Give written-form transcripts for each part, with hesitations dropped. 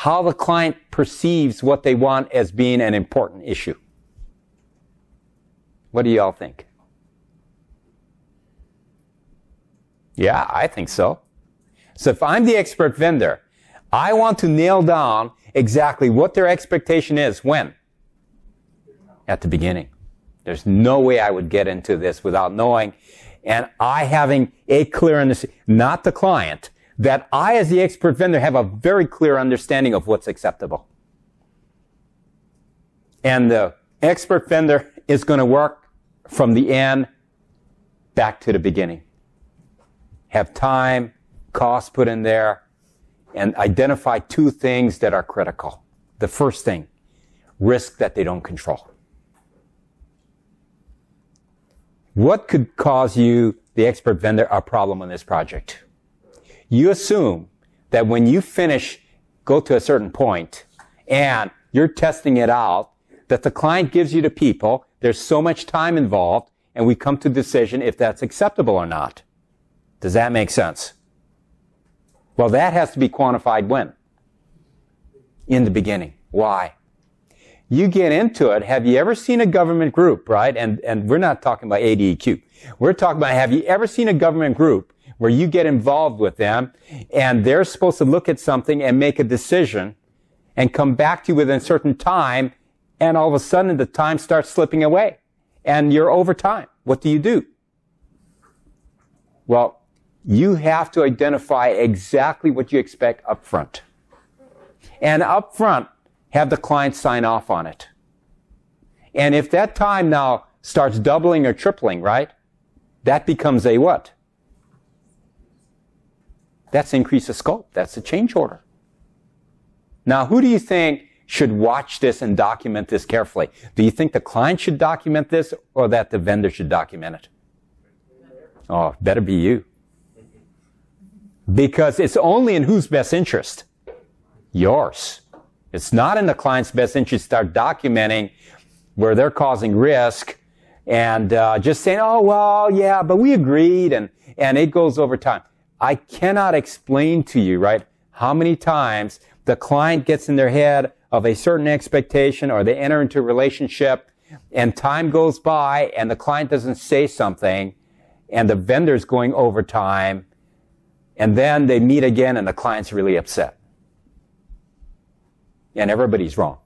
how the client perceives what they want as being an important issue. What do y'all think? Yeah, I think so. So if I'm the expert vendor, I want to nail down exactly what their expectation is. When? At the beginning. There's no way I would get into this without knowing, and I having a clear understanding, not the client, that I as the expert vendor have a very clear understanding of what's acceptable. And the expert vendor is going to work from the end back to the beginning. Have time, cost put in there, and identify two things that are critical. The first thing, risk that they don't control. What could cause you, the expert vendor, a problem on this project? You assume that when you finish, go to a certain point, and you're testing it out, that the client gives you the people, there's so much time involved, and we come to a decision if that's acceptable or not. Does that make sense? Well, that has to be quantified when? In the beginning. Why? You get into it. Have you ever seen a government group, right? And we're not talking about ADEQ. We're talking about, have you ever seen a government group where you get involved with them and they're supposed to look at something and make a decision and come back to you within a certain time, and all of a sudden the time starts slipping away and you're over time. What do? Well, you have to identify exactly what you expect up front. And up front, have the client sign off on it. And if that time now starts doubling or tripling, right? That becomes a what? That's increase of scope. That's a change order. Now, who do you think should watch this and document this carefully? Do you think the client should document this or that the vendor should document it? Oh, better be you. Because it's only in whose best interest? Yours. It's not in the client's best interest to start documenting where they're causing risk and just saying, oh, well, yeah, but we agreed, and it goes over time. I cannot explain to you, right, how many times the client gets in their head of a certain expectation or they enter into a relationship and time goes by and the client doesn't say something and the vendor's going over time, and then they meet again and the client's really upset. And everybody's wrong.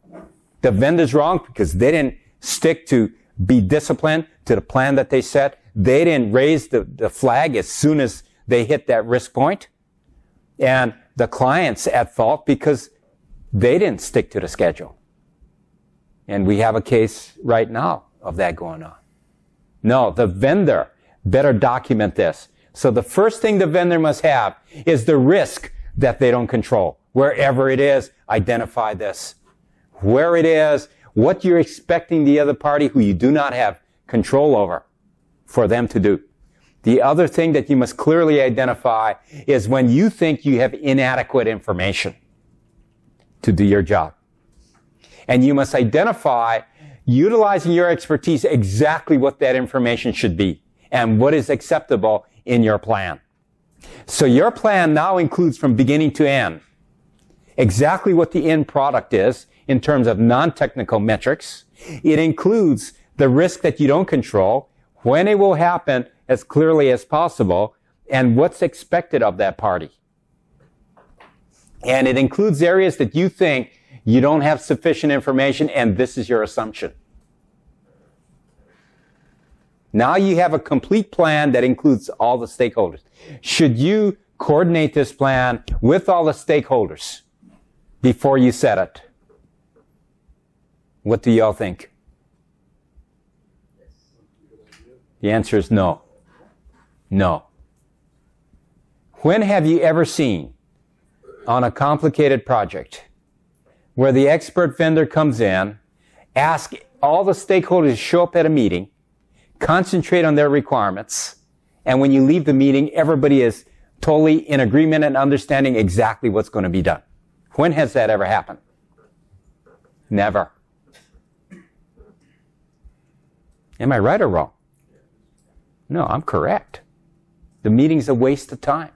The vendor's wrong because they didn't stick to be disciplined to the plan that they set. They didn't raise the flag as soon as they hit that risk point. And the client's at fault because they didn't stick to the schedule. And we have a case right now of that going on. No, the vendor better document this. So the first thing the vendor must have is the risk that they don't control. Wherever it is, identify this. Where it is, what you're expecting the other party who you do not have control over for them to do. The other thing that you must clearly identify is when you think you have inadequate information to do your job. And you must identify, utilizing your expertise, exactly what that information should be and what is acceptable in your plan. So your plan now includes from beginning to end exactly what the end product is in terms of non-technical metrics. It includes the risk that you don't control, when it will happen as clearly as possible, and what's expected of that party. And it includes areas that you think you don't have sufficient information, and this is your assumption. Now you have a complete plan that includes all the stakeholders. Should you coordinate this plan with all the stakeholders before you set it? What do y'all think? The answer is no. No. When have you ever seen on a complicated project where the expert vendor comes in, ask all the stakeholders to show up at a meeting, concentrate on their requirements, and when you leave the meeting, everybody is totally in agreement and understanding exactly what's going to be done? When has that ever happened? Never. Am I right or wrong? No, I'm correct. The meeting's a waste of time.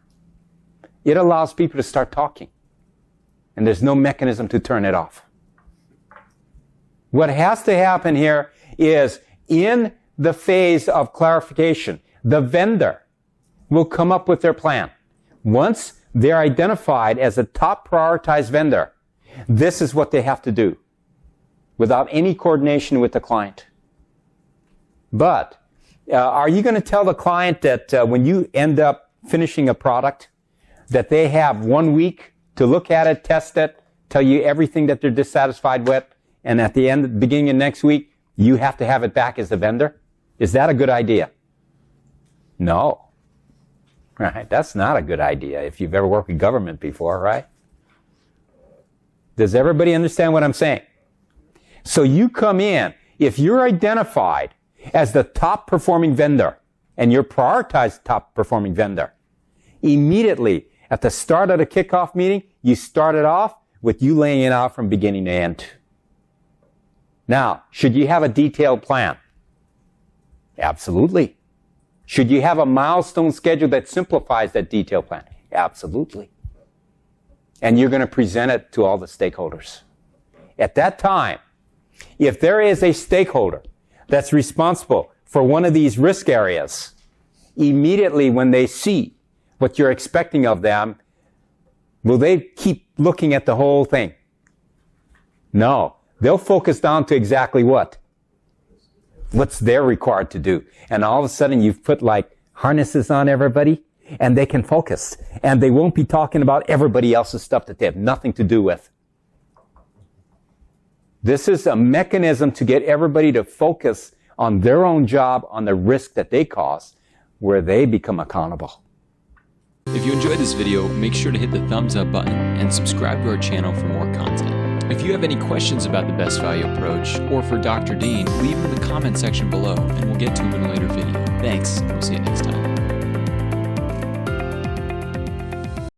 It allows people to start talking. and there's no mechanism to turn it off. What has to happen here is in the phase of clarification, the vendor will come up with their plan. Once they're identified as a top prioritized vendor, this is what they have to do without any coordination with the client. But are you going to tell the client that when you end up finishing a product, that they have 1 week to look at it, test it, tell you everything that they're dissatisfied with, and at the end, beginning of next week, you have to have it back as the vendor? Is that a good idea? No. Right? That's not a good idea if you've ever worked with government before, right? Does everybody understand what I'm saying? So you come in, if you're identified as the top performing vendor, and you're prioritized top performing vendor, immediately at the start of the kickoff meeting, you start it off with you laying it out from beginning to end. Now, should you have a detailed plan? Absolutely. Should you have a milestone schedule that simplifies that detailed plan? Absolutely. And you're going to present it to all the stakeholders. At that time, if there is a stakeholder that's responsible for one of these risk areas, immediately when they see what you're expecting of them, will they keep looking at the whole thing? No. They'll focus down to exactly what? What's they're required to do. And all of a sudden you've put like harnesses on everybody and they can focus. And they won't be talking about everybody else's stuff that they have nothing to do with. This is a mechanism to get everybody to focus on their own job, on the risk that they cause, where they become accountable. If you enjoyed this video, make sure to hit the thumbs up button and subscribe to our channel for more content. If you have any questions about the best value approach or for Dr. Dean, leave them in the comment section below and we'll get to them in a later video. Thanks. We'll see you next time.